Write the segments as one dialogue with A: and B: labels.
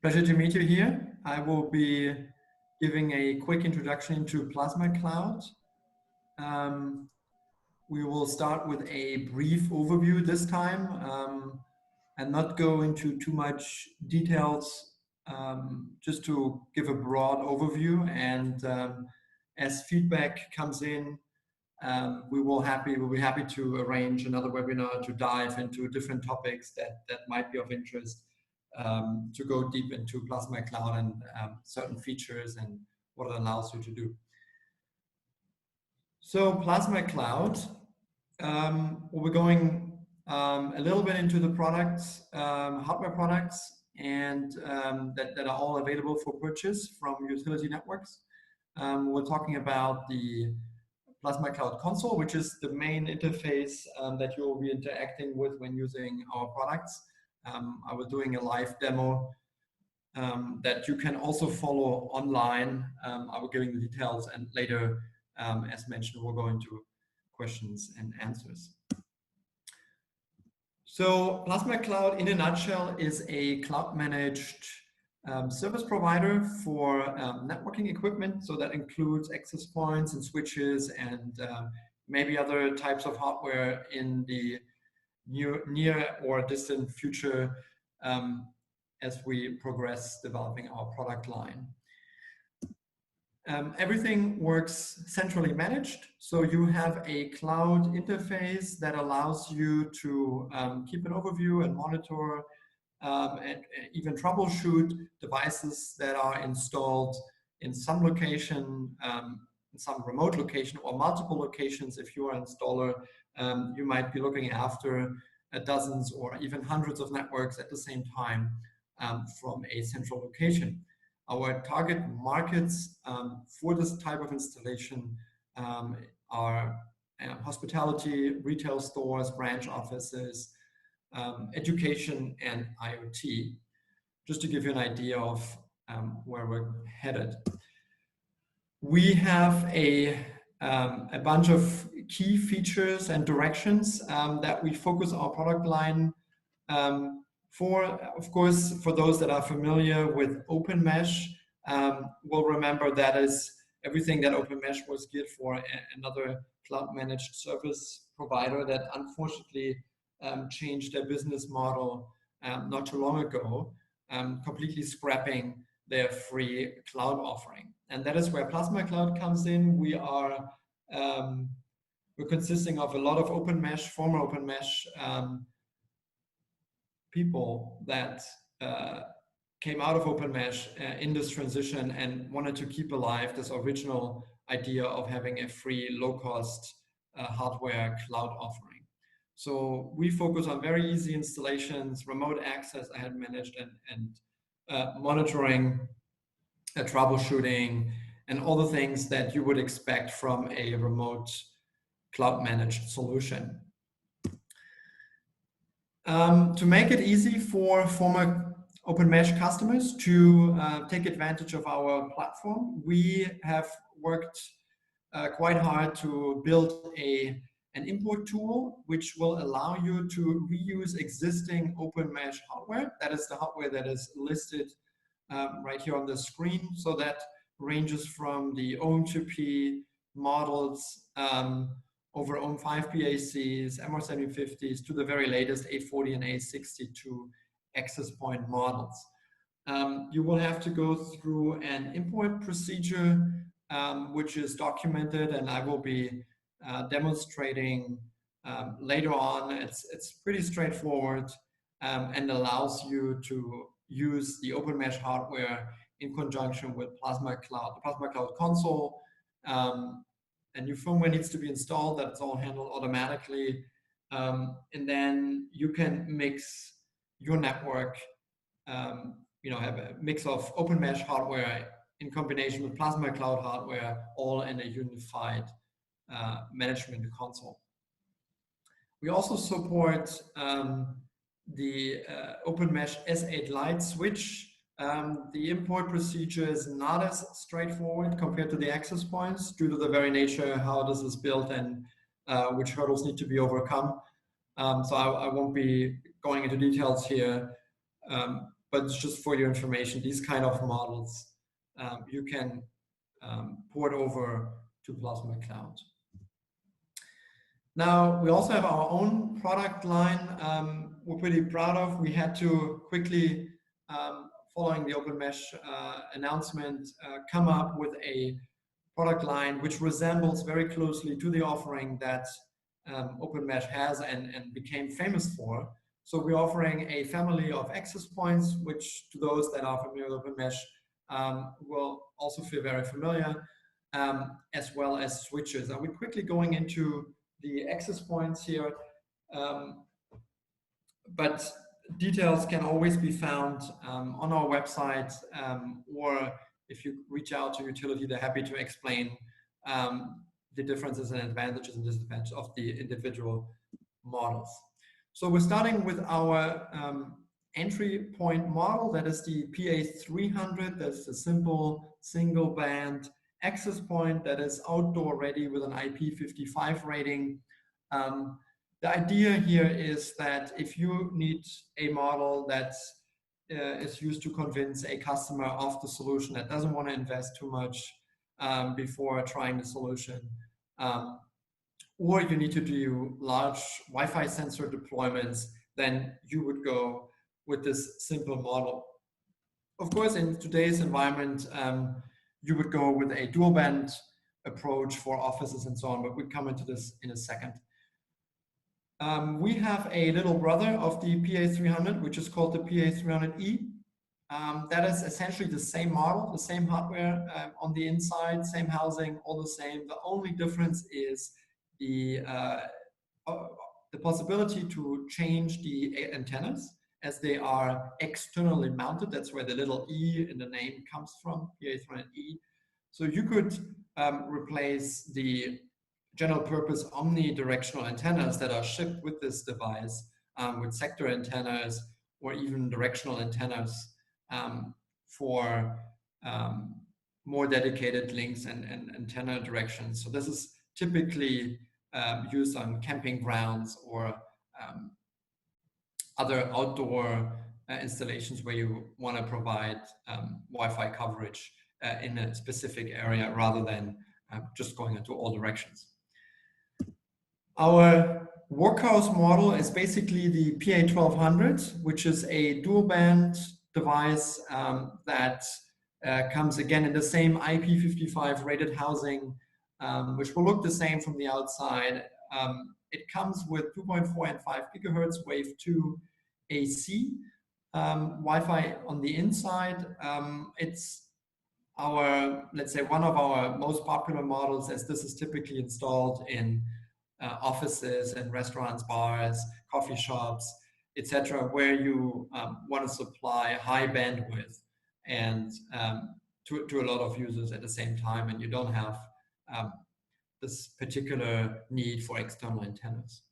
A: Pleasure to meet you here. I will be giving a quick introduction to Plasma Cloud. We will start with a brief overview this time and not go into too much details, just to give a broad overview. And as feedback comes in, we'll be happy to arrange another webinar to dive into different topics that might be of interest, to go deep into Plasma Cloud and certain features and what it allows you to do. So Plasma Cloud, we're going a little bit into the products, hardware products, and that are all available for purchase from utility networks. We're talking about the Plasma Cloud console, which is the main interface that you will be interacting with when using our products. I was doing a live demo that you can also follow online. I will give you the details, and later, as mentioned, we'll go into questions and answers. So Plasma Cloud, in a nutshell, is a cloud-managed service provider for networking equipment. So that includes access points and switches and maybe other types of hardware in the near or distant future, as we progress developing our product line. Everything works centrally managed, so you have a cloud interface that allows you to keep an overview and monitor and even troubleshoot devices that are installed in some location, in some remote location, or multiple locations. If you are an installer, you might be looking after dozens or even hundreds of networks at the same time from a central location. Our target markets for this type of installation are hospitality, retail stores, branch offices, education, and IoT, just to give you an idea of where we're headed. We have a bunch of key features and directions that we focus our product line for. Of course, for those that are familiar with Open Mesh, will remember that is everything that Open Mesh was geared for another cloud-managed service provider that unfortunately changed their business model not too long ago, completely scrapping their free cloud offering. And that is where Plasma Cloud comes in. We're consisting of a lot of Open Mesh, former Open Mesh people that came out of Open Mesh in this transition and wanted to keep alive this original idea of having a free, low-cost hardware cloud offering. So we focus on very easy installations, remote access I had managed, and monitoring, troubleshooting, and all the things that you would expect from a remote cloud-managed solution. To make it easy for former Open Mesh customers to take advantage of our platform, we have worked quite hard to build an import tool which will allow you to reuse existing Open Mesh hardware. That is the hardware that is listed right here on the screen. So that ranges from the OM2P models over OM5 PACs, MR750s, to the very latest A40 and A62 access point models. You will have to go through an import procedure, which is documented, and I will be demonstrating later on. It's pretty straightforward and allows you to use the Open Mesh hardware in conjunction with Plasma Cloud, the Plasma Cloud console. A new firmware needs to be installed. That's all handled automatically. And then you can mix your network, have a mix of Open Mesh hardware in combination with Plasma Cloud hardware, all in a unified management console. We also support the Open Mesh S8 Lite switch. The import procedure is not as straightforward compared to the access points due to the very nature how this is built and which hurdles need to be overcome. So I won't be going into details here. but it's just for your information, these kind of models you can port over to Plasma Cloud. Now, we also have our own product line we're pretty proud of. We had to quickly, following the Open Mesh announcement, come up with a product line which resembles very closely to the offering that Open Mesh has and became famous for. So we're offering a family of access points, which to those that are familiar with Open Mesh will also feel very familiar, as well as switches. And we're quickly going into the access points here, but details can always be found on our website, or if you reach out to utility, they're happy to explain the differences and advantages and disadvantages of the individual models. So we're starting with our entry point model, that is the PA300. That's a simple single band access point that is outdoor ready with an IP55 rating. The idea here is that if you need a model that is used to convince a customer of the solution that doesn't want to invest too much before trying the solution, or you need to do large Wi-Fi sensor deployments, then you would go with this simple model. Of course, in today's environment, you would go with a dual band approach for offices and so on, but we'll come into this in a second. We have a little brother of the PA300, which is called the PA300E. That is essentially the same model, the same hardware on the inside, same housing, all the same. The only difference is the possibility to change the antennas as they are externally mounted. That's where the little E in the name comes from, PA300E. So you could replace the general purpose omnidirectional antennas that are shipped with this device with sector antennas or even directional antennas for more dedicated links and antenna directions. So this is typically used on camping grounds or other outdoor installations where you want to provide Wi-Fi coverage in a specific area rather than just going into all directions. Our workhouse model is basically the PA1200, which is a dual band device that comes again in the same IP55 rated housing, which will look the same from the outside. It comes with 2.4 and 5 gigahertz wave 2 AC, Wi-Fi on the inside. It's our, let's say, one of our most popular models, as this is typically installed in offices and restaurants, bars, coffee shops, etc., where you want to supply high bandwidth and to a lot of users at the same time, and you don't have this particular need for external antennas.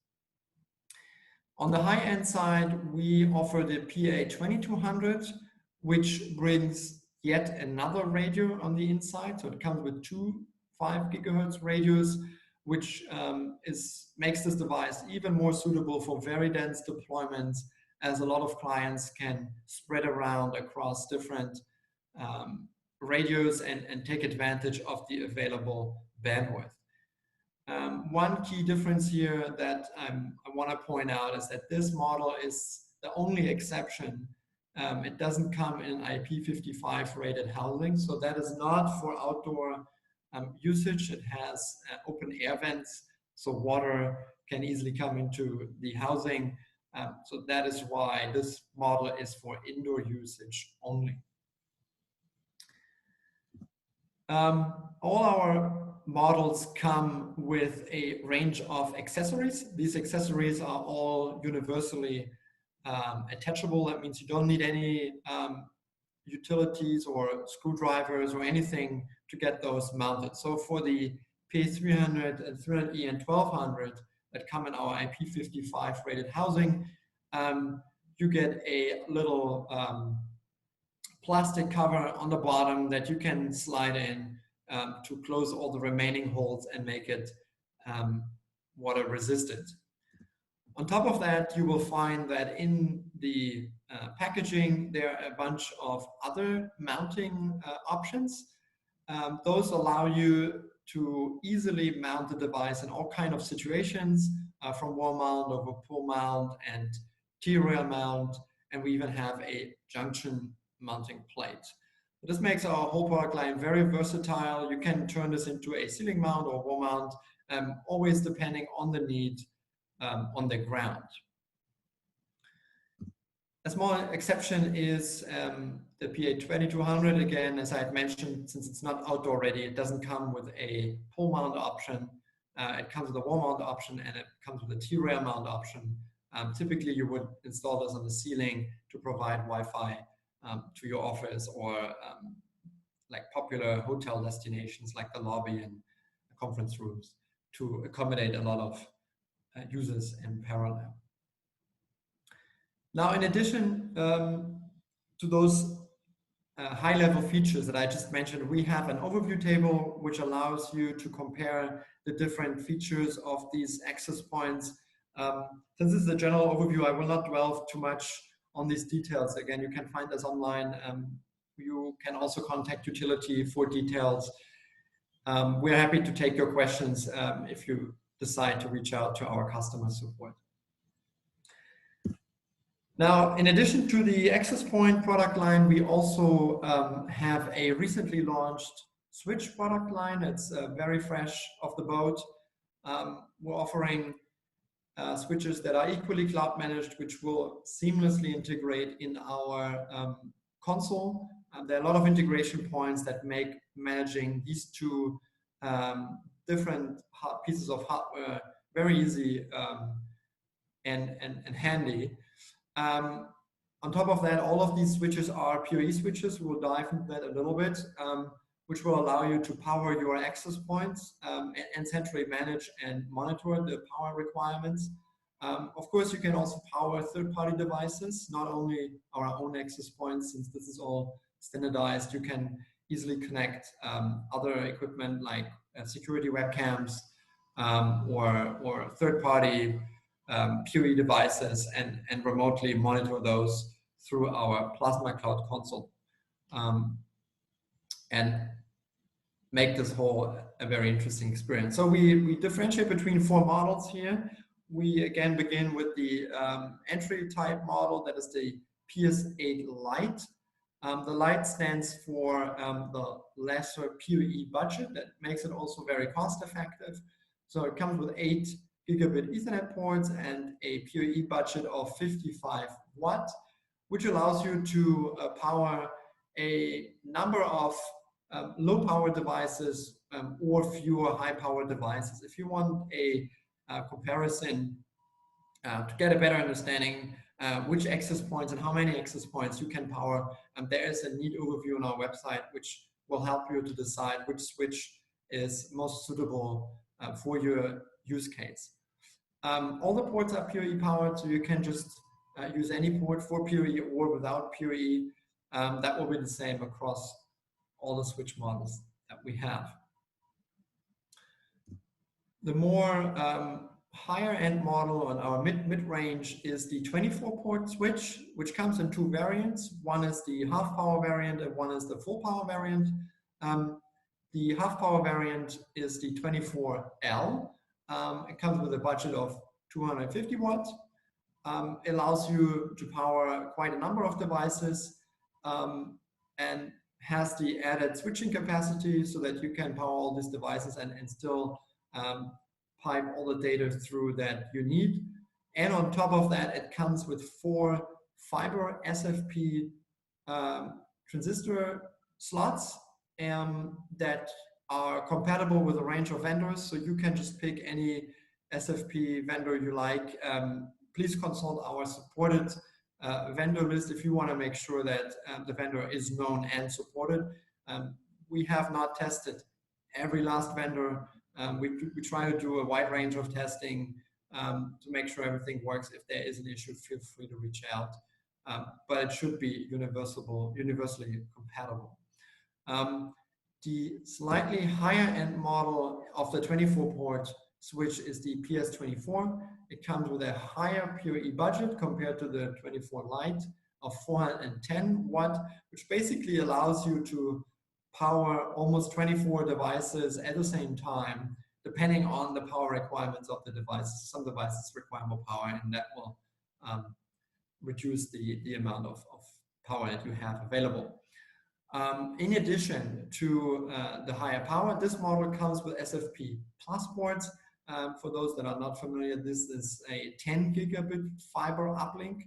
A: On the high-end side, we offer the PA2200, which brings yet another radio on the inside. So it comes with two 5 gigahertz radios, which makes this device even more suitable for very dense deployments, as a lot of clients can spread around across different radios and take advantage of the available bandwidth. One key difference here that I want to point out is that this model is the only exception. It doesn't come in IP55 rated housing, so that is not for outdoor usage. It has open air vents, so water can easily come into the housing. So that is why this model is for indoor usage only. All our models come with a range of accessories. These accessories are all universally attachable. That means you don't need any utilities or screwdrivers or anything to get those mounted. So for the PA300 and 300E and 1200 that come in our IP55 rated housing, you get a little plastic cover on the bottom that you can slide in to close all the remaining holes and make it water resistant. On top of that, you will find that in the packaging, there are a bunch of other mounting options. Those allow you to easily mount the device in all kinds of situations, from wall mount over pull mount and T-rail mount, and we even have a junction mounting plate. This makes our whole product line very versatile. You can turn this into a ceiling mount or wall mount, always depending on the need on the ground. A small exception is the PA2200. Again, as I had mentioned, since it's not outdoor ready, it doesn't come with a pole mount option. It comes with a wall mount option, and it comes with a T-rail mount option. Typically, you would install this on the ceiling to provide Wi-Fi to your office or like popular hotel destinations like the lobby and conference rooms to accommodate a lot of users in parallel. Now, in addition to those high-level features that I just mentioned, we have an overview table which allows you to compare the different features of these access points. Since this is a general overview, I will not dwell too much on these details. Again, you can find us online. You can also contact utility for details. We're happy to take your questions if you decide to reach out to our customer support. Now, in addition to the access point product line, we also have a recently launched switch product line. It's very fresh off the boat. We're offering switches that are equally cloud managed, which will seamlessly integrate in our console. There are a lot of integration points that make managing these two different pieces of hardware very easy and handy. On top of that, all of these switches are PoE switches. We'll dive into that a little bit, which will allow you to power your access points and centrally manage and monitor the power requirements. Of course, you can also power third-party devices, not only our own access points. Since this is all standardized, you can easily connect other equipment like security webcams or third-party PoE devices and remotely monitor those through our Plasma Cloud console and make this whole a very interesting experience. So we differentiate between 4 models here. We again begin with the entry type model, that is the PS8 Lite. The Lite stands for the lesser PoE budget. That makes it also very cost effective. So it comes with 8 gigabit Ethernet ports and a PoE budget of 55 watt, which allows you to power a number of low power devices or fewer high power devices. If you want a comparison to get a better understanding which access points and how many access points you can power, there is a neat overview on our website which will help you to decide which switch is most suitable for your use case. All the ports are PoE powered, so you can just use any port for PoE or without PoE. That will be the same across all the switch models that we have. The more higher end model on our mid-range is the 24 port switch, which comes in 2 variants. One is the half power variant and one is the full power variant. The half power variant is the 24L. It comes with a budget of 250 watts. It allows you to power quite a number of devices and has the added switching capacity so that you can power all these devices and still pipe all the data through that you need. And on top of that, it comes with 4 fiber SFP transistor slots that are compatible with a range of vendors. So you can just pick any SFP vendor you like. Please consult our supported vendor list if you want to make sure that the vendor is known and supported. We have not tested every last vendor. We try to do a wide range of testing to make sure everything works. If there is an issue, feel free to reach out. But it should be universally compatible. The slightly higher end model of the 24 port switch is the PS24. It comes with a higher PoE budget compared to the 24 Lite. of 410 watt, which basically allows you to power almost 24 devices at the same time, depending on the power requirements of the device. Some devices require more power, and that will reduce the amount of power that you have available. In addition to the higher power, this model comes with SFP plus ports. For those that are not familiar, this is a 10 gigabit fiber uplink.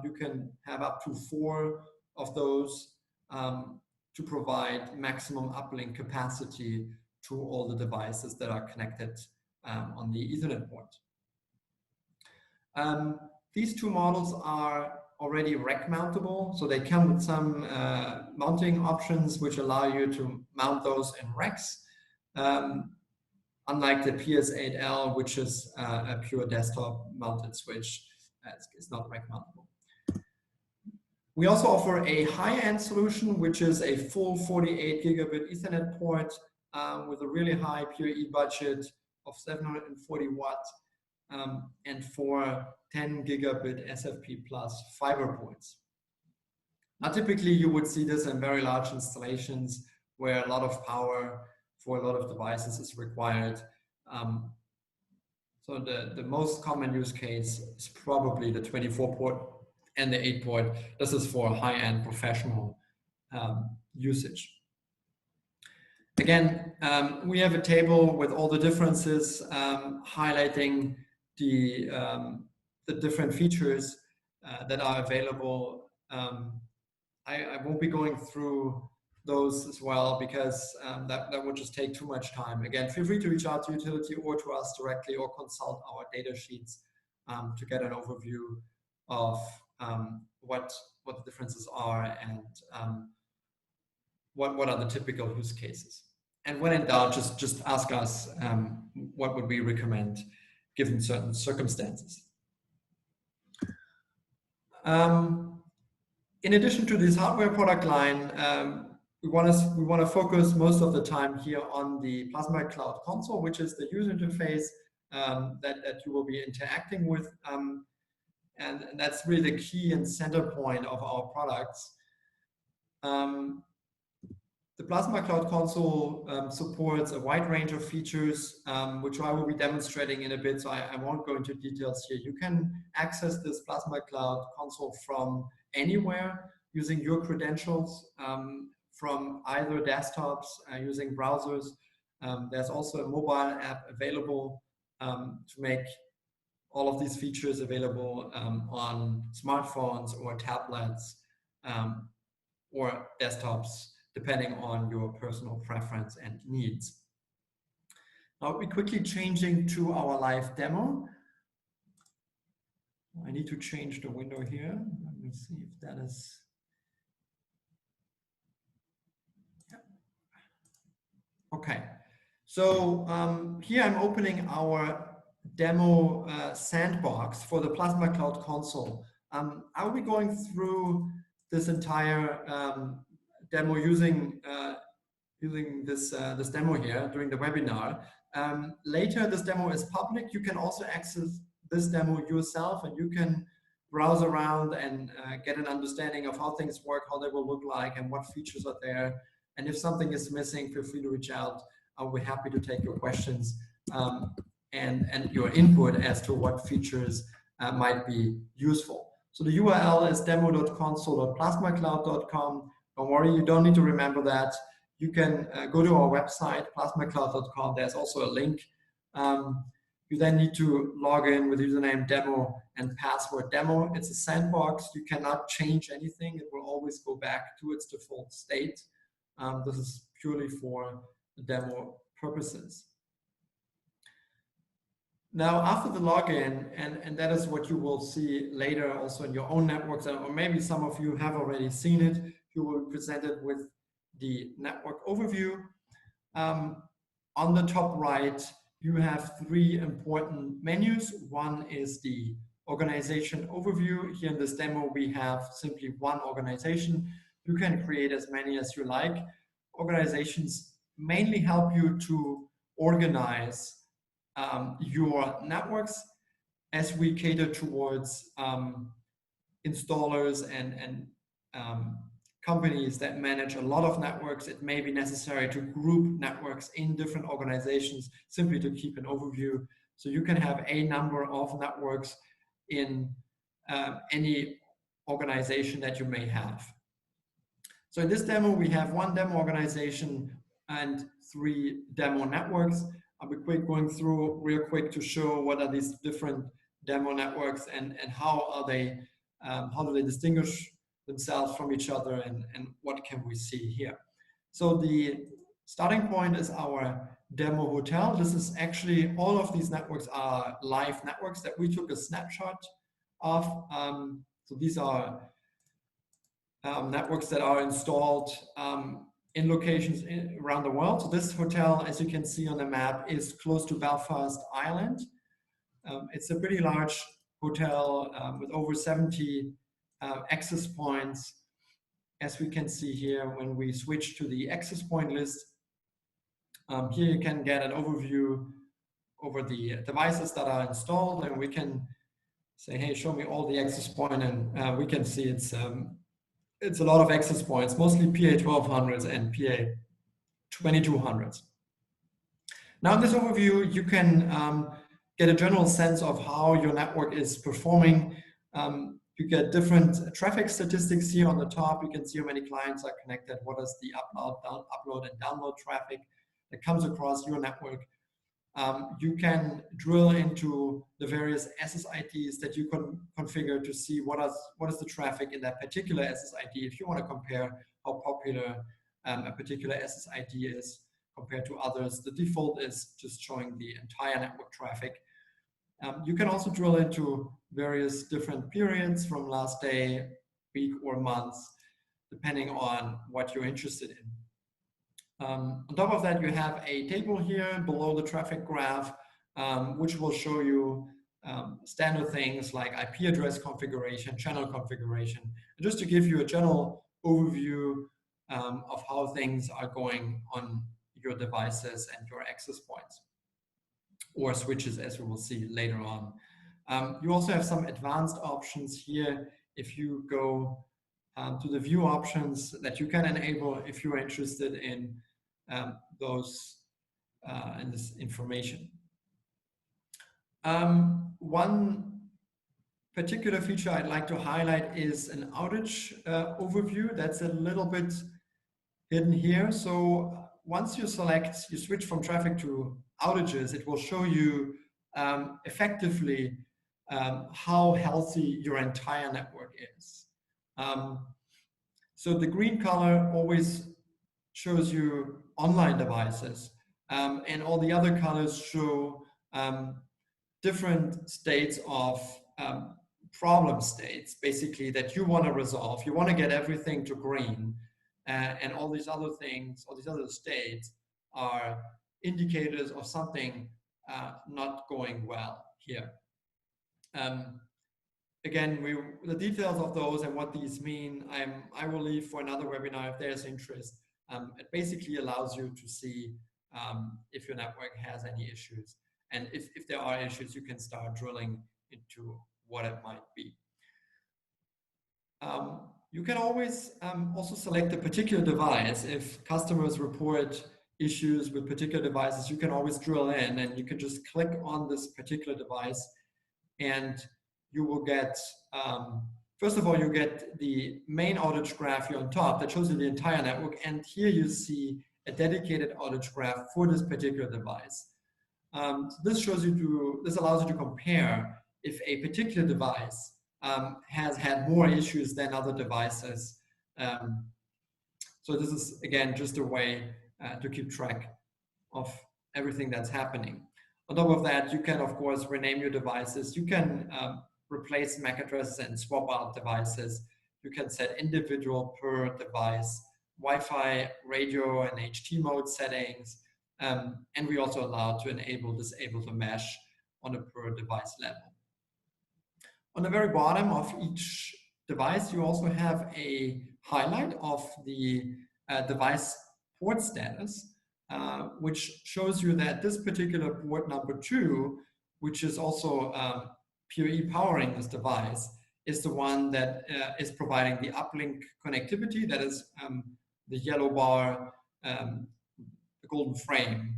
A: You can have up to 4 of those to provide maximum uplink capacity to all the devices that are connected on the Ethernet port. These two models are already rack mountable, so they come with some mounting options which allow you to mount those in racks, unlike the PS8L, which is a pure desktop mounted switch. It's not rack mountable. We also offer a high-end solution, which is a full 48 gigabit Ethernet port with a really high PoE budget of 740 watts and 4 10 gigabit SFP plus fiber ports. Now, typically you would see this in very large installations where a lot of power for a lot of devices is required. So the most common use case is probably the 24 port and the 8 port. This is for high-end professional usage. Again, we have a table with all the differences highlighting the different features that are available. I won't be going through those as well because that would just take too much time. Again, feel free to reach out to utility or to us directly or consult our data sheets to get an overview of what the differences are and what are the typical use cases. And when in doubt, just ask us what would we recommend given certain circumstances. In addition to this hardware product line, we want to focus most of the time here on the Plasma Cloud Console, which is the user interface that you will be interacting with, and that's really the key and center point of our products. The Plasma Cloud Console supports a wide range of features, which I will be demonstrating in a bit, so I won't go into details here. You can access this Plasma Cloud Console from anywhere using your credentials from either desktops, using browsers. There's also a mobile app available to make all of these features available on smartphones or tablets or desktops, depending on your personal preference and needs. Now we're quickly changing to our live demo. I need to change the window here. Let me see if that is. Yeah. Okay, so here I'm opening our demo Sandbox for the Plasma Cloud Console. I will be going through this entire demo using this demo here during the webinar. Later, this demo is public. You can also access this demo yourself, and you can browse around and get an understanding of how things work, how they will look like, and what features are there. And if something is missing, feel free to reach out. I'll be happy to take your questions and your input as to what features might be useful. So the URL is demo.console.plasmacloud.com. Don't worry, you don't need to remember that. You can go to our website, plasmacloud.com. There's also a link. You then need to log in with username demo and password demo. It's a sandbox. You cannot change anything. It will always go back to its default state. This is purely for demo purposes. Now, after the login, and that is what you will see later also in your own networks, or maybe some of you have already seen it, you will be presented with the network overview. On the top right, you have 3 important menus. One is the organization overview. Here in this demo, we have simply one organization. You can create as many as you like. Organizations mainly help you to organize your networks as we cater towards installers and companies that manage a lot of networks, it may be necessary to group networks in different organizations simply to keep an overview. So you can have a number of networks in any organization that you may have. So in this demo, we have one demo organization and 3 demo networks. I'll be going through real quick to show what are these different demo networks and how do they distinguish themselves from each other, and what can we see here. So the starting point is our demo hotel. This is actually, all of these networks are live networks that we took a snapshot of. So these are networks that are installed in locations around the world. So this hotel, as you can see on the map, is close to Belfast, Ireland. It's a pretty large hotel with over 70 access points. As we can see here, when we switch to the access point list, here you can get an overview over the devices that are installed, and we can say, hey, show me all the access point, and we can see it's a lot of access points, mostly PA1200s and PA2200s. Now in this overview, you can get a general sense of how your network is performing. You get different traffic statistics here on the top. You can see how many clients are connected, what is the upload and download traffic that comes across your network. You can drill into the various SSIDs that you can configure to see what is the traffic in that particular SSID. If you want to compare how popular a particular SSID is compared to others, the default is just showing the entire network traffic. You can also drill into various different periods from last day, week, or months, depending on what you're interested in. On top of that, you have a table here below the traffic graph, which will show you standard things like IP address configuration, channel configuration, and just to give you a general overview of how things are going on your devices and your access points, or switches, as we will see later on. You also have some advanced options here if you go to the view options that you can enable if you're interested in in this information. One particular feature I'd like to highlight is an outage overview. That's a little bit hidden here. So once you switch from traffic to outages, it will show you effectively how healthy your entire network is. So the green color always shows you online devices, and all the other colors show different states of problem states, basically, that you want to resolve. You want to get everything to green, and all these other things, all these other states are indicators of something not going well here. Again, the details of those and what these mean, I will leave for another webinar if there's interest. It basically allows you to see if your network has any issues. And if there are issues, you can start drilling into what it might be. You can always also select a particular device. If customers report issues with particular devices, you can always drill in, and you can just click on this particular device, and you will get, first of all, you get the main outage graph here on top that shows you the entire network, and here you see a dedicated outage graph for this particular device. So this allows you to compare if a particular device has had more issues than other devices. So this is, again, just a way to keep track of everything that's happening. On top of that, you can, of course, rename your devices. You can replace MAC addresses and swap out devices. You can set individual per device Wi-Fi, radio, and HT mode settings. And we also allow to disable the mesh on a per device level. On the very bottom of each device, you also have a highlight of the device port status, which shows you that this particular port number 2, which is also PoE powering this device, is the one that is providing the uplink connectivity. That is the yellow bar, the golden frame,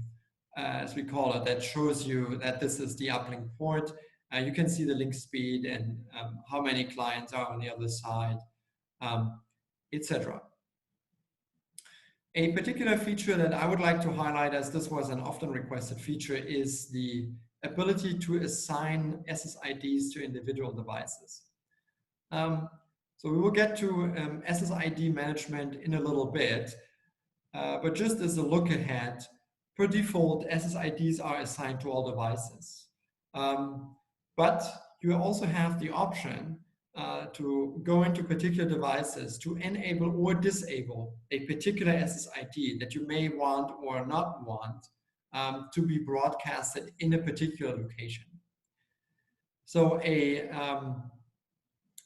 A: as we call it, that shows you that this is the uplink port. You can see the link speed and how many clients are on the other side, etc. A particular feature that I would like to highlight, as this was an often requested feature, is the ability to assign SSIDs to individual devices. So we will get to SSID management in a little bit, but just as a look ahead, per default, SSIDs are assigned to all devices. But you also have the option to go into particular devices to enable or disable a particular SSID that you may want or not want to be broadcasted in a particular location. So a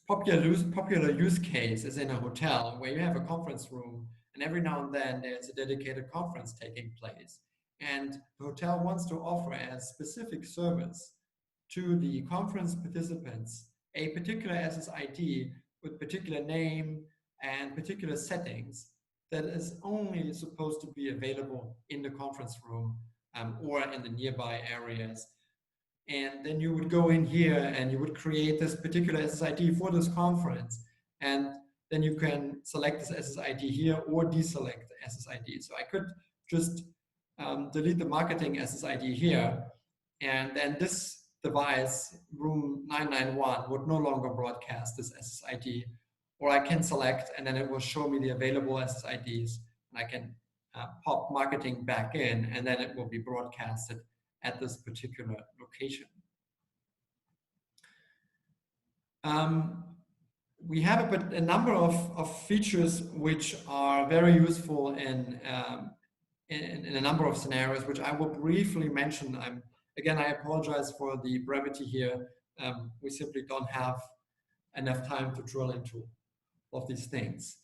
A: popular use case is in a hotel where you have a conference room, and every now and then there's a dedicated conference taking place. And the hotel wants to offer as specific service to the conference participants a particular SSID with particular name and particular settings that is only supposed to be available in the conference room or in the nearby areas. And then you would go in here and you would create this particular SSID for this conference. And then you can select this SSID here or deselect the SSID. So I could just delete the marketing SSID here, and then this device, room 991, would no longer broadcast this SSID. Or I can select, and then it will show me the available SSIDs, and I can pop marketing back in, and then it will be broadcasted at this particular location. We have a number of features which are very useful in a number of scenarios, which I will briefly mention. Again, I apologize for the brevity here. We simply don't have enough time to drill into all of these things.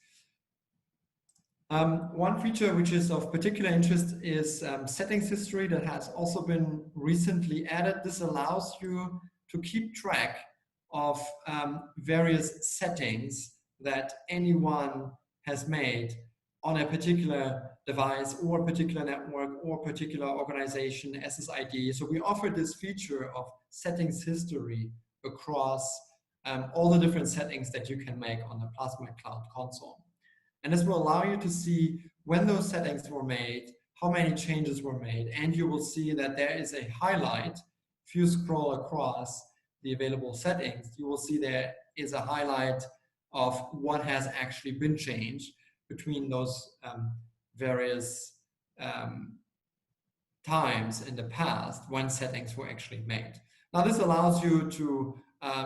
A: One feature which is of particular interest is settings history that has also been recently added. This allows you to keep track of various settings that anyone has made on a particular device or particular network or particular organization SSID. So we offer this feature of settings history across all the different settings that you can make on the Plasma Cloud console. And this will allow you to see when those settings were made, how many changes were made, and you will see that there is a highlight. If you scroll across the available settings, you will see there is a highlight of what has actually been changed between those various times in the past when settings were actually made. Now this allows you to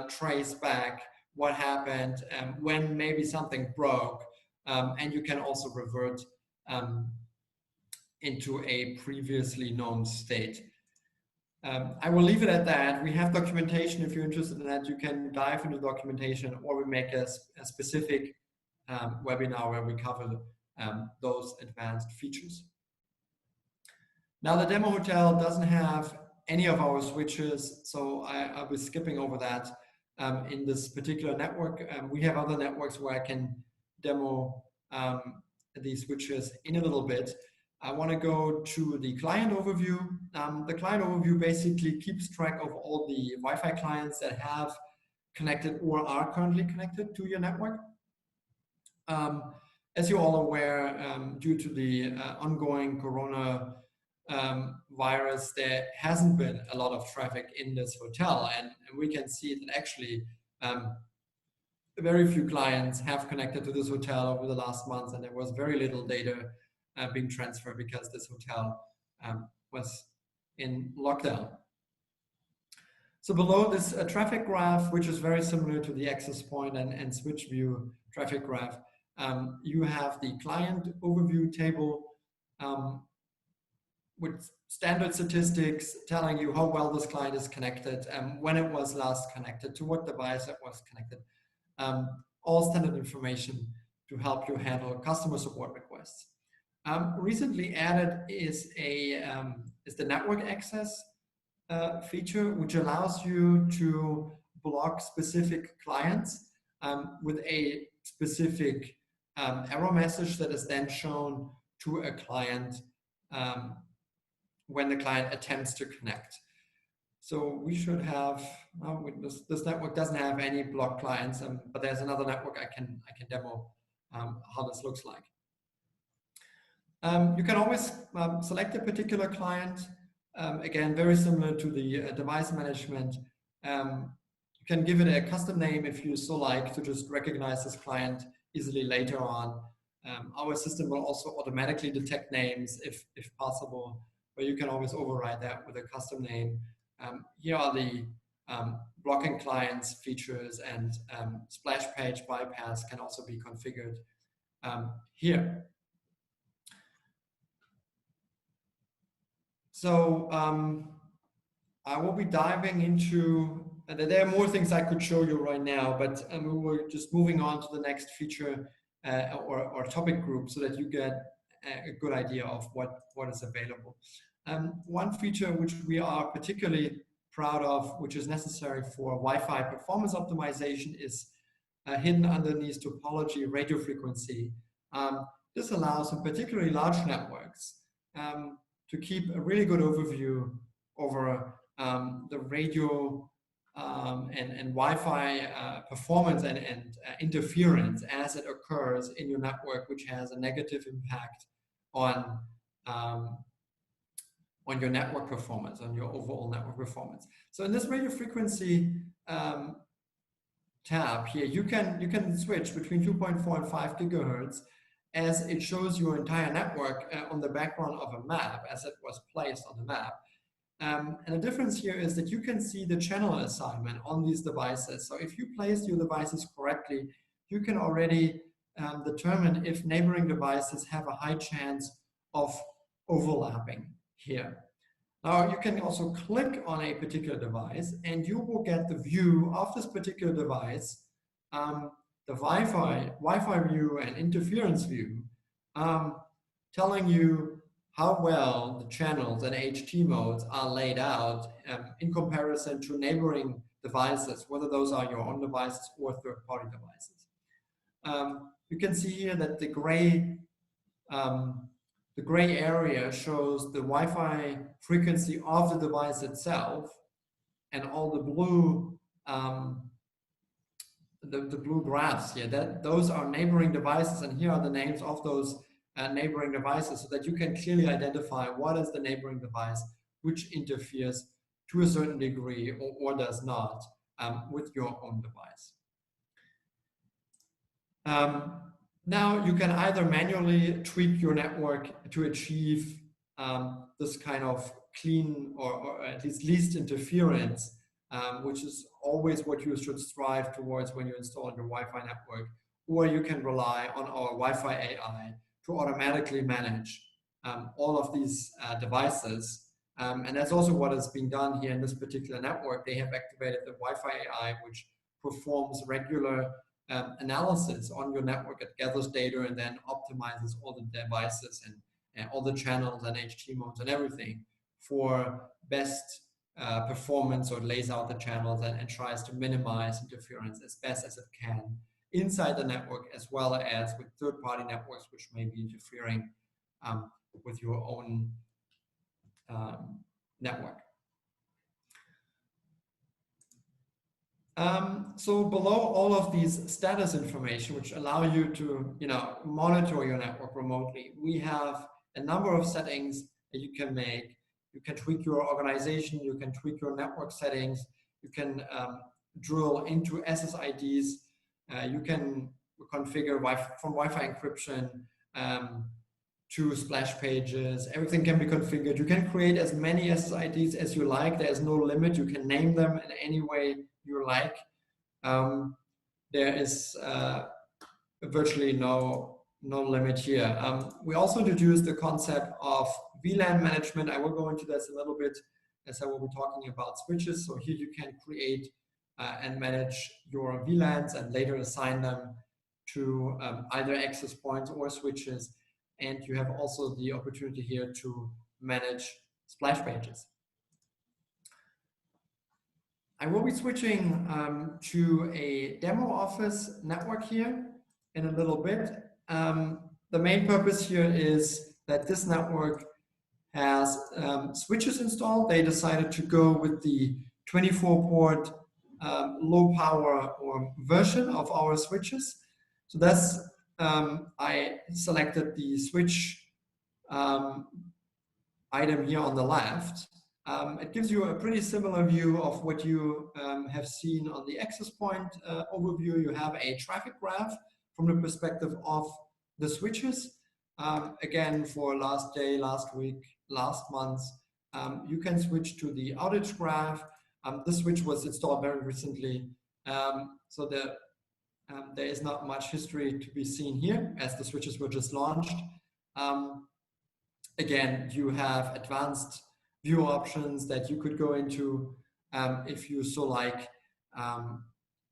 A: trace back what happened when maybe something broke, and you can also revert into a previously known state. I will leave it at that. We have documentation. If you're interested in that, you can dive into documentation, or we make a specific webinar where we cover those advanced features. Now the demo hotel doesn't have any of our switches, so I'll be skipping over that in this particular network. We have other networks where I can demo these switches in a little bit. I want to go to the client overview. The client overview basically keeps track of all the Wi-Fi clients that have connected or are currently connected to your network. As you're all aware, due to the ongoing corona virus, there hasn't been a lot of traffic in this hotel, and we can see that actually very few clients have connected to this hotel over the last months, and there was very little data being transferred because this hotel was in lockdown. So below this traffic graph, which is very similar to the access point and switch view traffic graph, you have the client overview table with standard statistics telling you how well this client is connected and when it was last connected, to what device it was connected. All standard information to help you handle customer support requests. Recently added is the network access feature, which allows you to block specific clients with a specific error message that is then shown to a client when the client attempts to connect. So we should have, this network doesn't have any block clients, but there's another network I can demo how this looks like. You can always select a particular client. Again, very similar to the device management. You can give it a custom name if you so like to just recognize this client easily later on. Our system will also automatically detect names if possible, but you can always override that with a custom name. Here are the blocking clients features, and splash page bypass can also be configured here. So I will be diving into, there are more things I could show you right now, but we're just moving on to the next feature or topic group so that you get a good idea of what is available. One feature which we are particularly proud of, which is necessary for Wi-Fi performance optimization, is hidden underneath topology radio frequency. This allows, in particularly large networks, to keep a really good overview over the radio and Wi-Fi performance and interference as it occurs in your network, which has a negative impact on your network performance, on your overall network performance. So in this radio frequency tab here, you can switch between 2.4 and 5 gigahertz as it shows your entire network on the background of a map, as it was placed on the map. And the difference here is that you can see the channel assignment on these devices. So if you place your devices correctly, you can already determine if neighboring devices have a high chance of overlapping here. Now you can also click on a particular device and you will get the view of this particular device, the Wi-Fi view and interference view, telling you how well the channels and HT modes are laid out in comparison to neighboring devices, whether those are your own devices or third-party devices. You can see here that the gray area shows the Wi-Fi frequency of the device itself, and all the blue the blue graphs here, those are neighboring devices, and here are the names of those neighboring devices, so that you can clearly identify what is the neighboring device which interferes to a certain degree or does not with your own device. Now you can either manually tweak your network to achieve this kind of clean or at least interference, which is always what you should strive towards when you install your Wi-Fi network, or you can rely on our Wi-Fi AI to automatically manage all of these devices. And that's also what is being done here in this particular network. They have activated the Wi-Fi AI, which performs regular analysis on your network. It gathers data and then optimizes all the devices and all the channels and HT modes and everything for best performance, or lays out the channels and tries to minimize interference as best as it can inside the network, as well as with third-party networks which may be interfering with your own network. So below all of these status information, which allow you to monitor your network remotely, we have a number of settings that you can make. You can tweak your organization, you can tweak your network settings, you can drill into SSIDs, you can configure from Wi-Fi encryption to splash pages. Everything can be configured. You can create as many SSIDs as you like. There's no limit. You can name them in any way you like. There is virtually no limit here. We also introduced the concept of VLAN management. I will go into this a little bit as I will be talking about switches. So here you can create and manage your VLANs and later assign them to either access points or switches. And you have also the opportunity here to manage splash pages. I will be switching to a demo office network here in a little bit. The main purpose here is that this network has switches installed. They decided to go with the 24 port low power or version of our switches. So that's, I selected the switch item here on the left. It gives you a pretty similar view of what you have seen on the access point overview. You have a traffic graph from the perspective of the switches. Again, for last day, last week, last month, you can switch to the outage graph. This switch was installed very recently, so there is not much history to be seen here as the switches were just launched. Again, you have advanced view options that you could go into if you so like.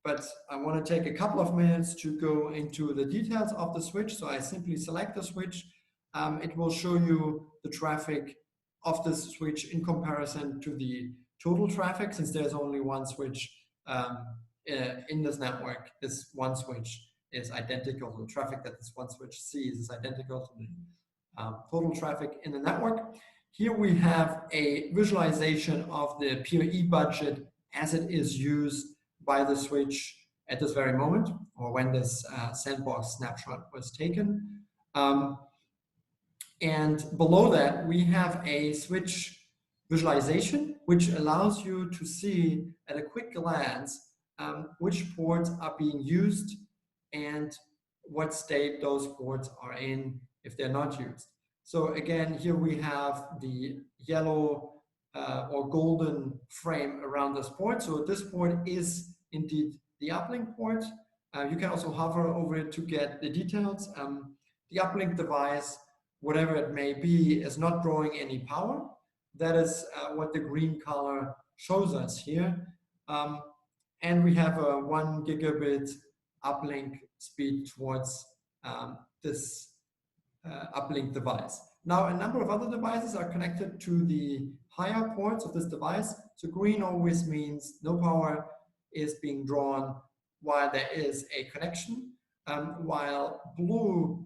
A: But I want to take a couple of minutes to go into the details of the switch. So I simply select the switch. It will show you the traffic of this switch in comparison to the total traffic, since there's only one switch in this network. This one switch is identical. The traffic that this one switch sees is identical to the total traffic in the network. Here we have a visualization of the PoE budget as it is used by the switch at this very moment, or when this Sandbox snapshot was taken. And below that, we have a switch visualization, which allows you to see at a quick glance which ports are being used and what state those ports are in if they're not used. So again, here we have the yellow or golden frame around this port. So this port is indeed the uplink port. You can also hover over it to get the details. The uplink device, whatever it may be, is not drawing any power. That is what the green color shows us here. And we have a 1 gigabit uplink speed towards this uplink device. Now, a number of other devices are connected to the higher ports of this device. So green always means no power is being drawn while there is a connection, while blue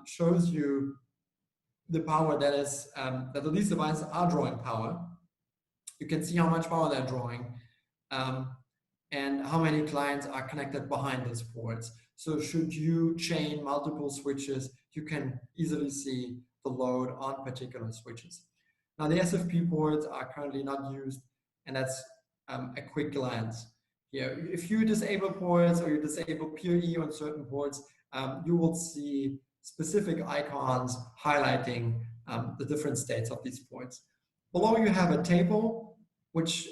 A: shows you the power that is that these devices are drawing power. You can see how much power they're drawing and how many clients are connected behind these ports. So should you chain multiple switches, you can easily see the load on particular switches. Now the SFP ports are currently not used, and that's a quick glance here. If you disable ports or you disable PoE on certain ports, you will see specific icons highlighting the different states of these ports. Below you have a table which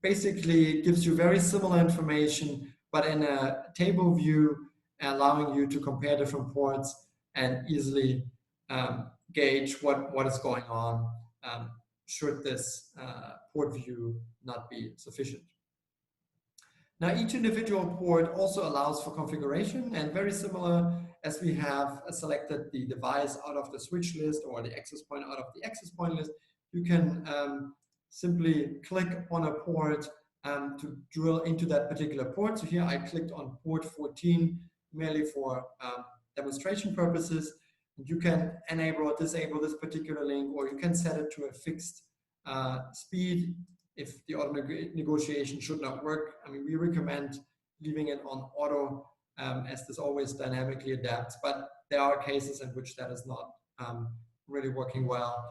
A: basically gives you very similar information, but in a table view, allowing you to compare different ports and easily gauge what is going on should this port view not be sufficient. Now, each individual port also allows for configuration, and very similar as we have selected the device out of the switch list or the access point out of the access point list, you can simply click on a port to drill into that particular port. So here I clicked on port 14 merely for demonstration purposes. You can enable or disable this particular link, or you can set it to a fixed speed if the auto negotiation should not work. I mean, we recommend leaving it on auto as this always dynamically adapts, but there are cases in which that is not really working well.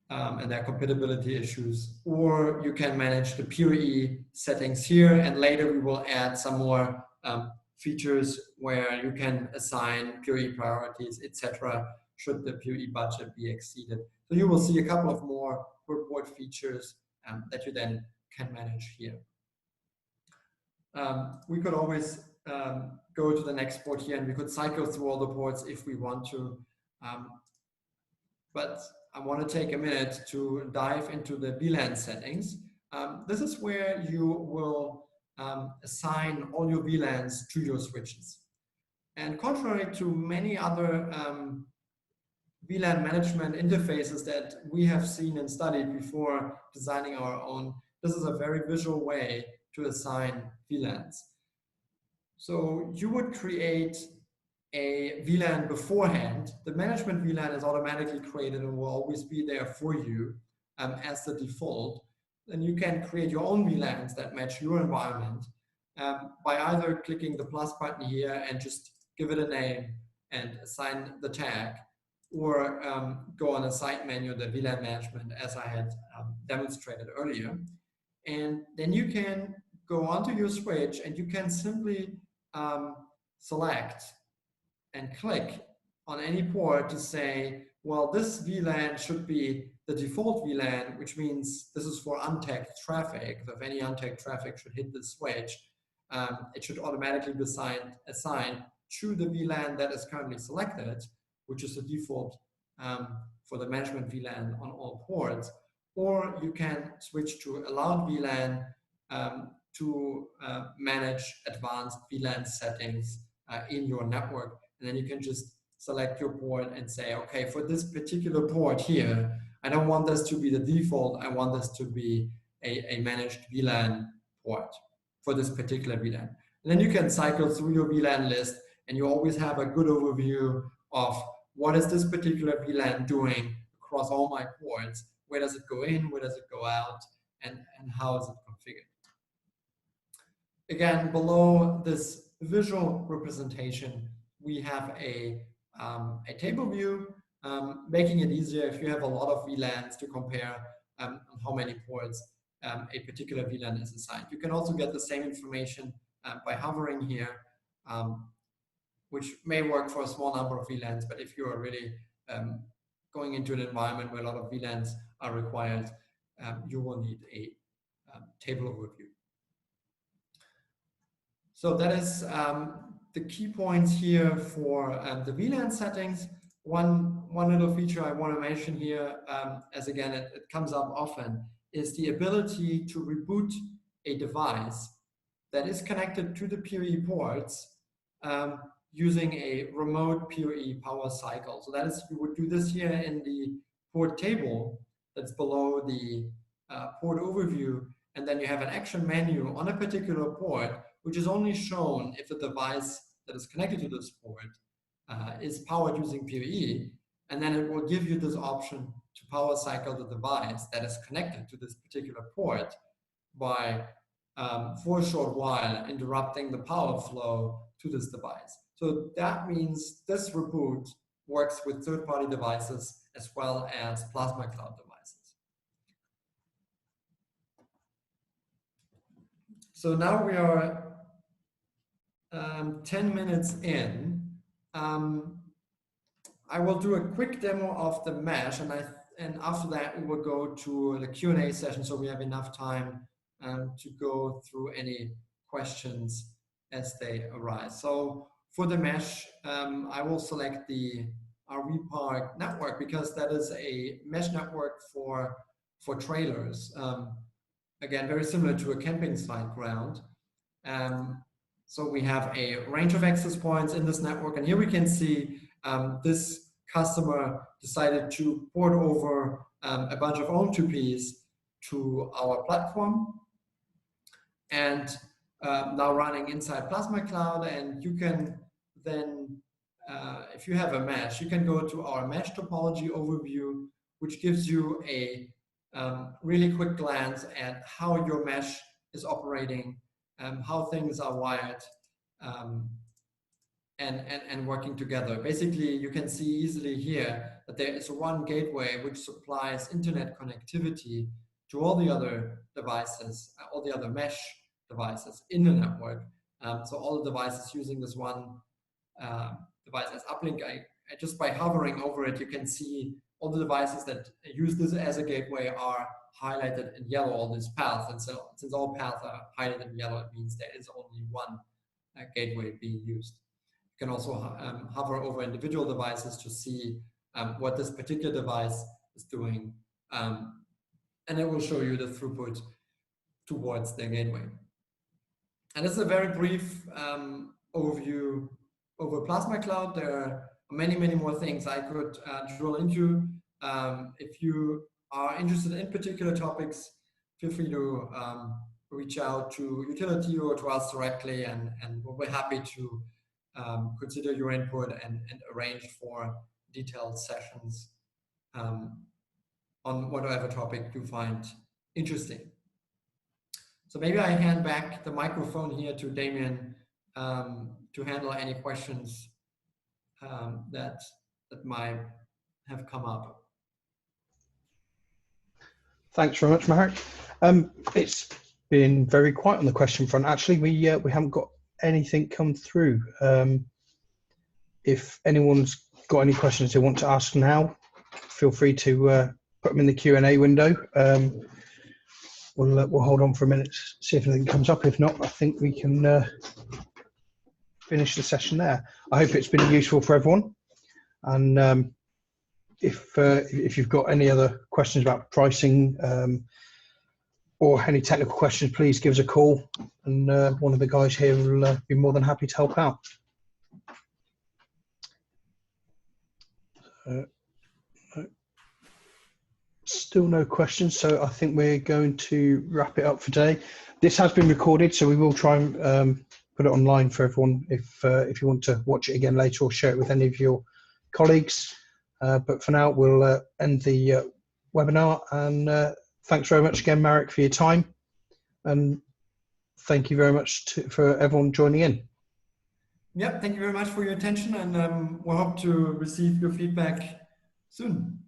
A: And there are compatibility issues, or you can manage the PoE settings here, and later we will add some more features where you can assign PoE priorities, etc., should the PoE budget be exceeded. So you will see a couple of more port features that you then can manage here. We could always go to the next port here, and we could cycle through all the ports if we want to. But I want to take a minute to dive into the VLAN settings. This is where you will assign all your VLANs to your switches. And contrary to many other VLAN management interfaces that we have seen and studied before designing our own, this is a very visual way to assign VLANs. So you would create a VLAN beforehand. The management VLAN is automatically created and will always be there for you as the default. Then you can create your own VLANs that match your environment by either clicking the plus button here and just give it a name and assign the tag, or go on a side menu, the VLAN management, as I had demonstrated earlier. And then you can go onto your switch and you can simply select and click on any port to say, well, this VLAN should be the default VLAN, which means this is for untagged traffic. So if any untagged traffic should hit the switch, it should automatically be assigned to the VLAN that is currently selected, which is the default for the management VLAN on all ports. Or you can switch to allowed VLAN to manage advanced VLAN settings in your network. And then you can just select your port and say, okay, for this particular port here, I don't want this to be the default. I want this to be a managed VLAN port for this particular VLAN. And then you can cycle through your VLAN list, and you always have a good overview of what is this particular VLAN doing across all my ports. Where does it go in? Where does it go out? And how is it configured? Again, below this visual representation, we have a table view, making it easier if you have a lot of VLANs to compare on how many ports a particular VLAN is assigned. You can also get the same information by hovering here, which may work for a small number of VLANs, but if you are really going into an environment where a lot of VLANs are required, you will need a table overview. So that is the key points here for the VLAN settings. One little feature I want to mention here, as again it comes up often, is the ability to reboot a device that is connected to the PoE ports using a remote PoE power cycle. So that is, we would do this here in the port table that's below the port overview, and then you have an action menu on a particular port, which is only shown if the device that is connected to this port is powered using PoE, and then it will give you this option to power cycle the device that is connected to this particular port by, for a short while, interrupting the power flow to this device. So that means this reboot works with third-party devices as well as Plasma Cloud devices. So now we are 10 minutes in. I will do a quick demo of the mesh, and after that we will go to the Q&A session, so we have enough time to go through any questions as they arise. So for the mesh, I will select the RV Park network because that is a mesh network for trailers. Again, very similar to a camping site ground. So we have a range of access points in this network, and here we can see this customer decided to port over a bunch of OWN2Ps to our platform, and now running inside Plasma Cloud. And you can then, if you have a mesh, you can go to our mesh topology overview, which gives you a really quick glance at how your mesh is operating, how things are wired, and working together. Basically, you can see easily here that there is one gateway which supplies internet connectivity to all the other devices, all the other mesh devices in the network. So all the devices using this one device as uplink, just by hovering over it, you can see all the devices that use this as a gateway are highlighted in yellow, all these paths. And so since all paths are highlighted in yellow, it means there is only one gateway being used. You can also hover over individual devices to see what this particular device is doing. And it will show you the throughput towards the gateway. And this is a very brief overview over Plasma Cloud. There are many, many more things I could drill into. If you are interested in particular topics, feel free to reach out to utility or to us directly, and we'll be happy to consider your input and arrange for detailed sessions on whatever topic you find interesting. So maybe I hand back the microphone here to Damien to handle any questions that might have come up.
B: Thanks very much, Marek. It's been very quiet on the question front. Actually, we haven't got anything come through. If anyone's got any questions they want to ask now, feel free to put them in the Q&A window. We'll hold on for a minute, see if anything comes up. If not, I think we can finish the session there. I hope it's been useful for everyone. And if you've got any other questions about pricing or any technical questions, please give us a call, and one of the guys here will be more than happy to help out. Still no questions, so I think we're going to wrap it up for today. This has been recorded, so we will try and put it online for everyone if you want to watch it again later or share it with any of your colleagues. But for now, we'll end the webinar, and thanks very much again, Marek, for your time, and thank you very much for everyone joining in.
A: Yep, thank you very much for your attention, and we'll hope to receive your feedback soon.